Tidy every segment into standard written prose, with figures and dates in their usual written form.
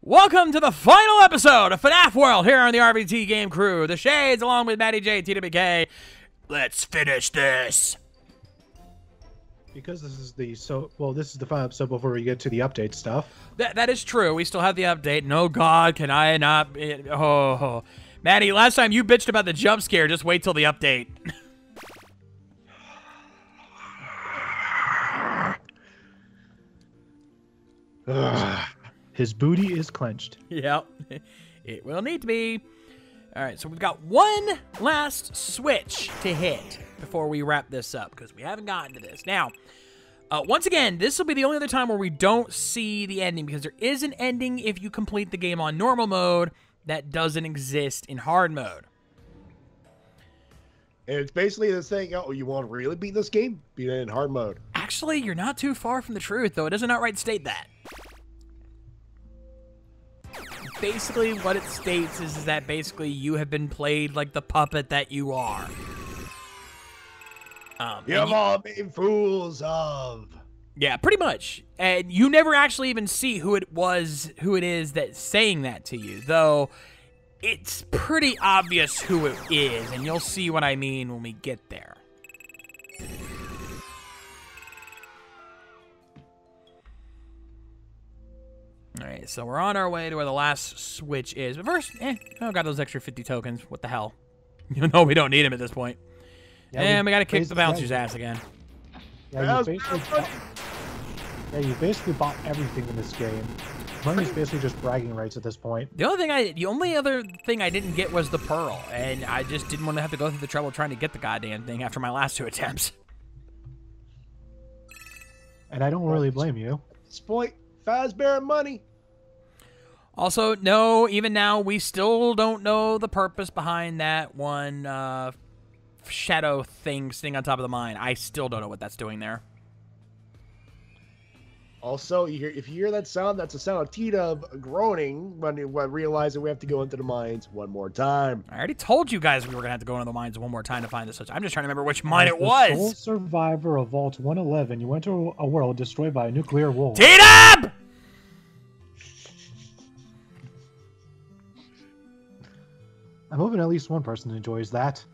Welcome to the final episode of FNAF World here on the RVT game crew. The Shades along with Matty Jay, TWK. Let's finish this. Because this is the final episode before we get to the update stuff. That is true. We still have the update. No, God, can I not? Oh, Matty, last time you bitched about the jump scare. Just wait till the update. His booty is clenched. Yep, it will need to be. All right, so we've got one last switch to hit before we wrap this up because we haven't gotten to this. Now, once again, this will be the only other time where we don't see the ending because there is an ending if you complete the game on normal mode that doesn't exist in hard mode. And it's basically the thing, oh, you want to really beat this game? Beat it in hard mode. Actually, you're not too far from the truth, though. It doesn't outright state that. Basically, what it states is that basically you have been played like the puppet that you are. You've all been fools of. Yeah, pretty much. And you never actually even see who it is that's saying that to you, though it's pretty obvious who it is, and you'll see what I mean when we get there. All right, so we're on our way to where the last switch is. But first, I got those extra 50 tokens. What the hell? You know we don't need them at this point. Yeah, and we got to kick the bouncer's ass again. Yeah, you basically bought everything in this game. Money's basically just bragging rights at this point. The only other thing I didn't get was the pearl, and I just didn't want to have to go through the trouble trying to get the goddamn thing after my last 2 attempts. And I don't really blame you. At this point, Fazbear money. Also, no, even now, we still don't know the purpose behind that one shadow thing sitting on top of the mine. I still don't know what that's doing there. Also, if you hear that sound, that's the sound of Tita groaning when realizing we have to go into the mines one more time. I already told you guys we were going to have to go into the mines one more time to find this switch. I'm just trying to remember which mine it was. Sole survivor of Vault 111, you went to a world destroyed by a nuclear war. Tita! I'm hoping at least one person enjoys that.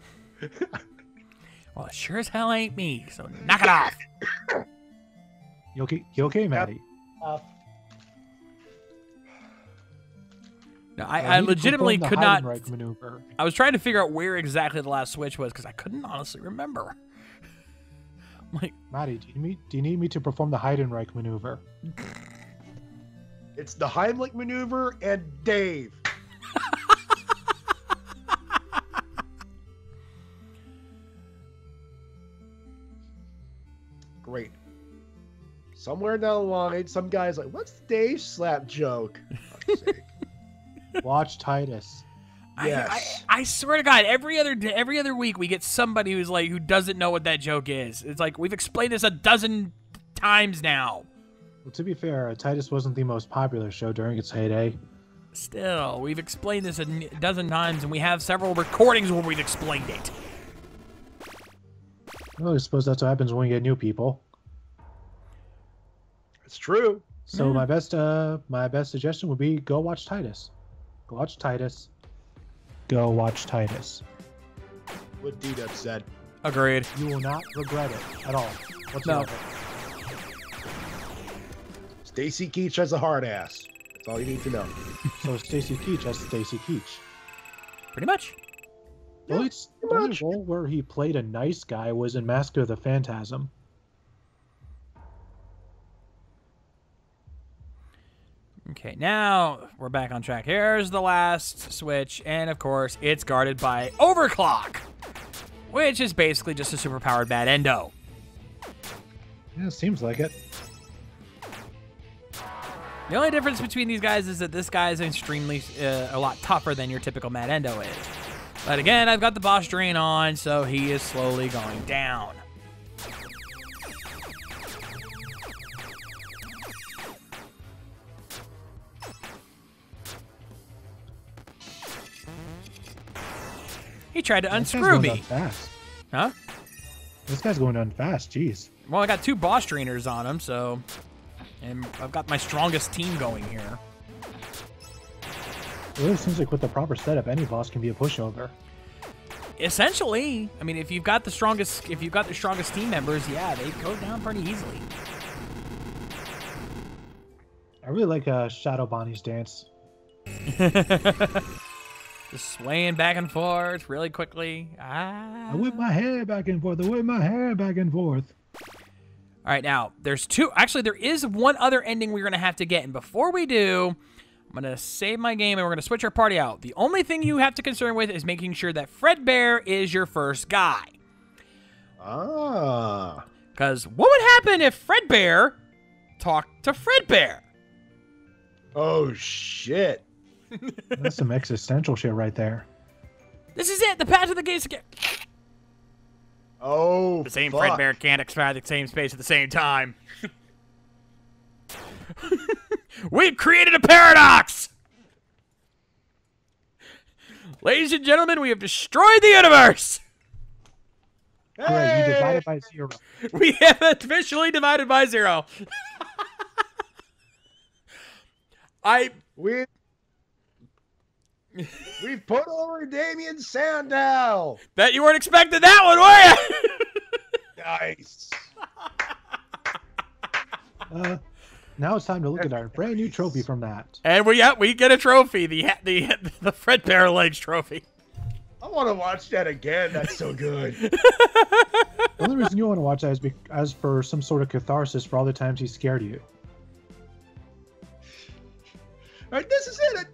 Well, it sure as hell ain't me, so knock it off. You okay, Matty? No, I legitimately could not. Maneuver. I was trying to figure out where exactly the last switch was because I couldn't honestly remember. I'm like, Matty, do you need me to perform the Heidenreich maneuver? It's the Heimlich maneuver and Dave. Great. Somewhere down the line, some guy's like, "What's the Dave slap joke?" Watch Titus. Yes. I swear to God, every other week we get somebody who doesn't know what that joke is. It's like we've explained this a dozen times now. Well, to be fair, Titus wasn't the most popular show during its heyday. Still, we've explained this a dozen times, and we have several recordings where we've explained it. Well, I suppose that's what happens when we get new people. It's true. So my best suggestion would be go watch Titus. Go watch Titus. Go watch Titus. What D-Dub said. Agreed. You will not regret it at all. No. Stacy Keach has a hard ass. That's all you need to know. So Stacy Keach has Stacy Keach. Pretty much. The only role where he played a nice guy was in Mask of the Phantasm. Okay, now we're back on track. Here's the last switch, and of course, it's guarded by Overclock, which is basically just a superpowered bad endo. Yeah, it seems like it. The only difference between these guys is that this guy is extremely, a lot tougher than your typical Mad Endo is. But again, I've got the boss drain on, so he is slowly going down. He tried to unscrew me. Fast. Huh? This guy's going down fast, jeez. Well, I got 2 boss drainers on him, so... And I've got my strongest team going here. It really seems like with the proper setup, any boss can be a pushover. Essentially, I mean, if you've got the strongest team members, yeah, they go down pretty easily. I really like Shadow Bonnie's dance. Just swaying back and forth really quickly. I whip my hair back and forth. I whip my hair back and forth. All right, now, there's two. Actually, there is one other ending we're going to have to get. And before we do, I'm going to save my game and we're going to switch our party out. The only thing you have to concern with is making sure that Fredbear is your first guy. Ah. Because what would happen if Fredbear talked to Fredbear? Oh, shit. That's some existential shit right there. This is it. The path to the gates again. Oh, the same fuck. Fredbear can't expire the same space at the same time. We've created a paradox! Ladies and gentlemen, we have destroyed the universe! Great, you divided by 0. We have officially divided by 0. We've put over Damien Sandow. Bet you weren't expecting that one, were you? Nice. Now it's time to look at our brand new trophy from that. And we get a trophy, the Fredbear Legs trophy. I want to watch that again. That's so good. The only reason you want to watch that is as for some sort of catharsis for all the times he scared you. All right, this is it.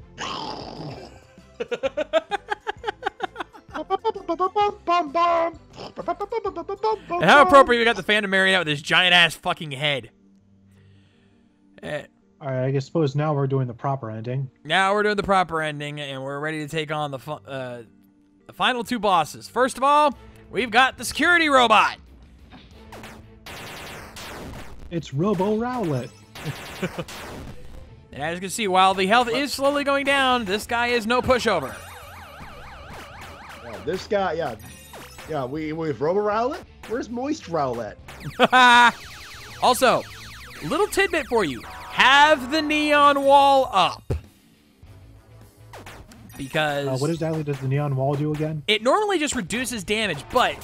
And how appropriate you got the Phantom Marionette with his giant ass fucking head. Alright, I suppose now we're doing the proper ending. Now we're doing the proper ending, and we're ready to take on the final two bosses. First of all, we've got the security robot. It's Robo Rowlet. And as you can see, while the health is slowly going down, this guy is no pushover. Yeah, this guy, yeah, we've Robo Rowlet. Where's Moist Rowlet? Also, little tidbit for you: have the neon wall up. Because what exactly does the neon wall do again? it normally just reduces damage, but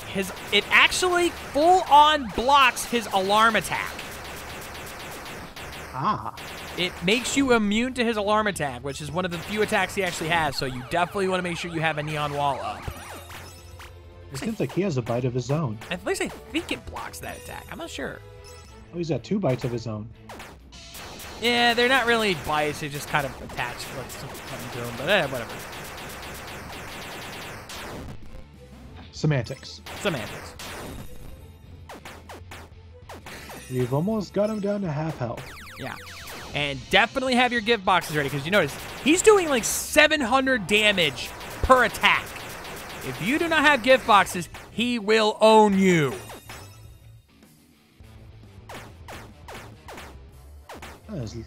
it actually full-on blocks his alarm attack. Ah. It makes you immune to his alarm attack, which is one of the few attacks he actually has, so you definitely want to make sure you have a neon wall up. It seems like he has a bite of his own. At least I think it blocks that attack. I'm not sure. Oh, he's got 2 bites of his own. Yeah, they're not really bites. They just kind of attach something to them, but whatever. Semantics. Semantics. We've almost got him down to half health. Yeah. And definitely have your gift boxes ready, because you notice he's doing like 700 damage per attack. If you do not have gift boxes, he will own you.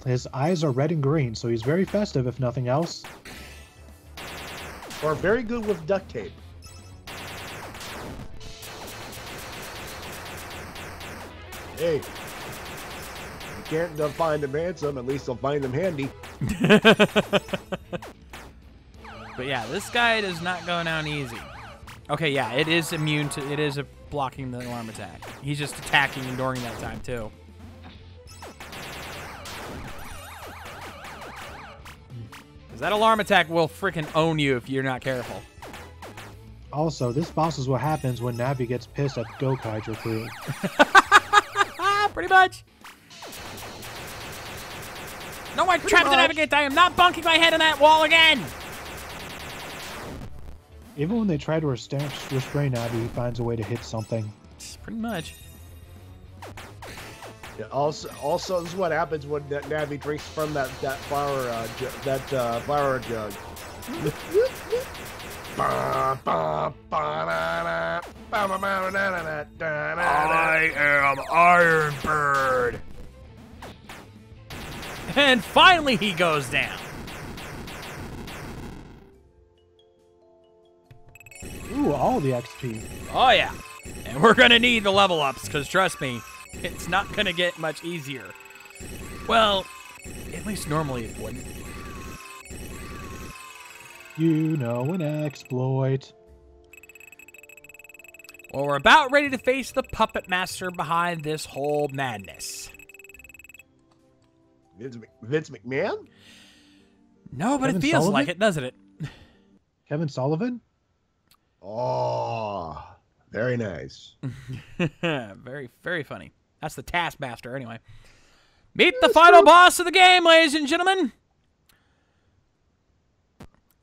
His eyes are red and green, so he's very festive, if nothing else. Or very good with duct tape. Hey, you can't find them handsome, at least they'll find them handy. But yeah, this guy does not go down easy. Okay, yeah, it is immune to, it is blocking the alarm attack. He's just attacking during that time too. Because that alarm attack will freaking own you if you're not careful. Also, this boss is what happens when Navi gets pissed at the Gokaiger crew. Pretty much. No, I'm trapped to navigate. I am not bunking my head in that wall again. Even when they try to restrain Navi, he finds a way to hit something. Pretty much. Yeah, also, this is what happens when Navi drinks from that flower flower jug. I am Ironbird. And finally he goes down. Ooh, all the XP. Oh yeah. And we're gonna need the level ups, because trust me, it's not gonna get much easier. Well, at least normally it wouldn't. You know an exploit. Well, we're about ready to face the puppet master behind this whole madness. Vince McMahon? No, but Kevin it feels Sullivan? like it, doesn't it? Kevin Sullivan? Oh, very nice. Very, very funny. That's the Taskmaster, anyway. Meet the final boss of the game, ladies and gentlemen.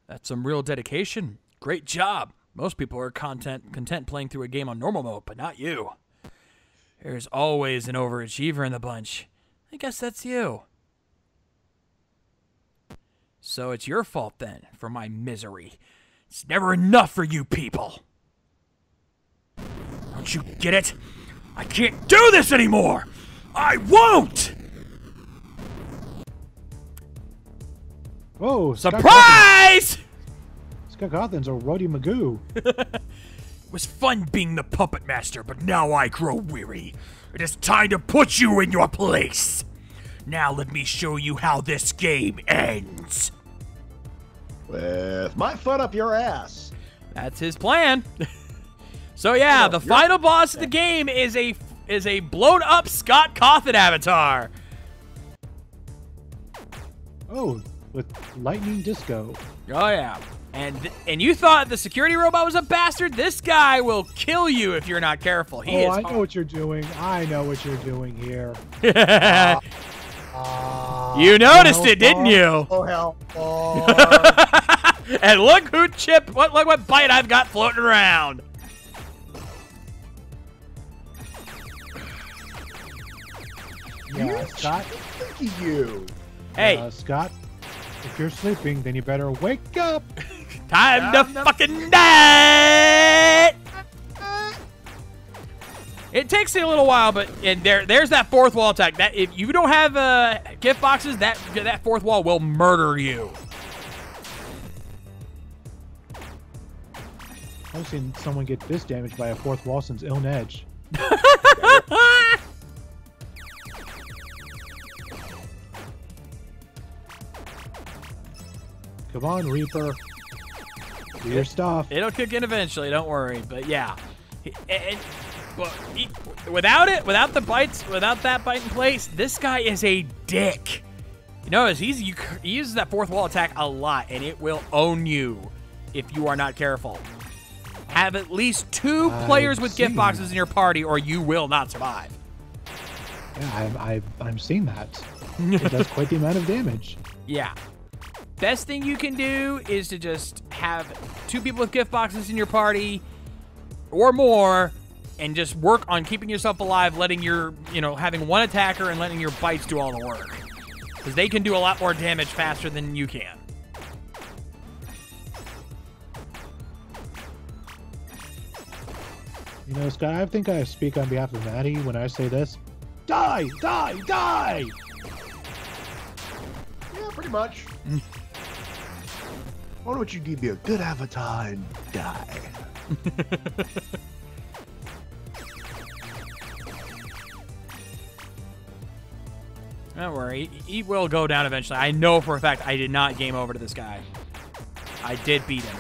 That's some real dedication. Great job. Most people are content playing through a game on normal mode, but not you. There's always an overachiever in the bunch. I guess that's you. So it's your fault, then, for my misery. It's never enough for you people. Don't you get it? I can't do this anymore! I won't! Whoa! Surprise! Scott Cawthon's a Roddy Magoo. It was fun being the puppet master, but now I grow weary. It is time to put you in your place. Now let me show you how this game ends. With my foot up your ass. That's his plan. So yeah, the final boss of the game is a blown up Scott Cawthon avatar. Oh, with lightning disco. Oh yeah. And you thought the security robot was a bastard? This guy will kill you if you're not careful. I know what you're doing. I know what you're doing here. You noticed it, didn't you? Oh hell! And look who chipped. Look what bite I've got floating around. Yeah, Scott. Look at you. Hey, Scott, if you're sleeping, then you better wake up. time to fucking die. It takes a little while, but there's that fourth wall attack. That if you don't have gift boxes, that fourth wall will murder you. I've seen someone get this damaged by a fourth wall since Ill Edge. Come on, Reaper. Do your stuff. It'll kick in eventually. Don't worry. But yeah, without the bites, without that bite in place, this guy is a dick. You notice he uses that fourth wall attack a lot, and it will own you if you are not careful. Have at least 2 players with gift boxes in your party, or you will not survive. Yeah, I'm seeing that. It does quite the amount of damage. Yeah. Best thing you can do is to just have 2 people with gift boxes in your party or more, and just work on keeping yourself alive, letting your, having 1 attacker and letting your bites do all the work. Because they can do a lot more damage faster than you can. Scott, I think I speak on behalf of Matty when I say this. Die! Die! Die! Yeah, pretty much. Why don't you give me a good avatar and die? Don't worry, he will go down eventually. I know for a fact I did not game over to this guy. I did beat him.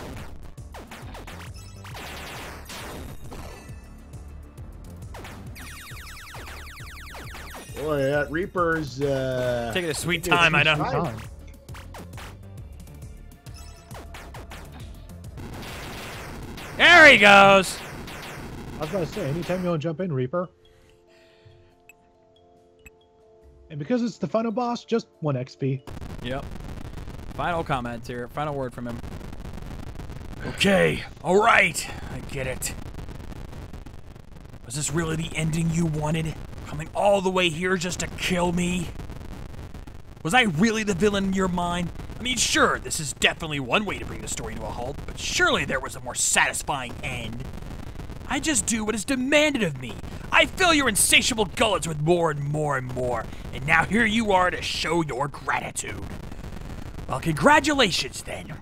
Boy, that Reaper's taking a sweet time, I know. There he goes. I was about to say, anytime you want to jump in, Reaper. And because it's the final boss, just 1 XP. Yep. Final comments here. Final word from him. Okay. All right. I get it. Was this really the ending you wanted? Coming all the way here just to kill me? Was I really the villain in your mind? I mean, sure, this is definitely one way to bring the story to a halt, but surely there was a more satisfying end. I just do what is demanded of me. I fill your insatiable gullets with more and more and more, and now here you are to show your gratitude. Well, congratulations then.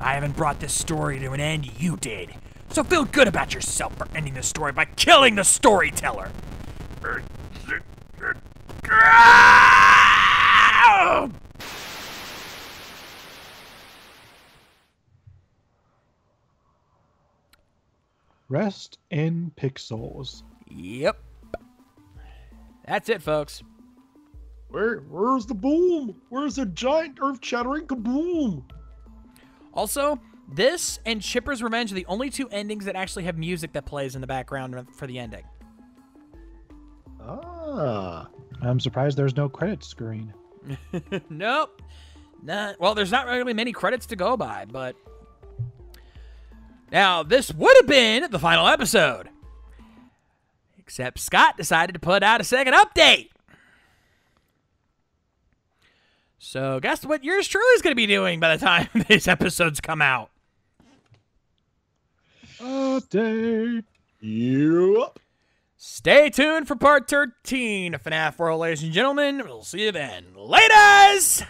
I haven't brought this story to an end, you did. So feel good about yourself for ending the story by killing the storyteller. Rest in pixels. Yep. That's it, folks. Where's the boom? Where's the giant earth-shattering kaboom? Also, this and Chipper's Revenge are the only two endings that actually have music that plays in the background for the ending. Ah. I'm surprised there's no credit screen. Nope. Well, there's not really many credits to go by, but... Now, this would have been the final episode. Except Scott decided to put out a second update. So, guess what yours truly is going to be doing by the time these episodes come out? Update. Yep. Stay tuned for part 13 of FNAF World, ladies and gentlemen. We'll see you then. Laters!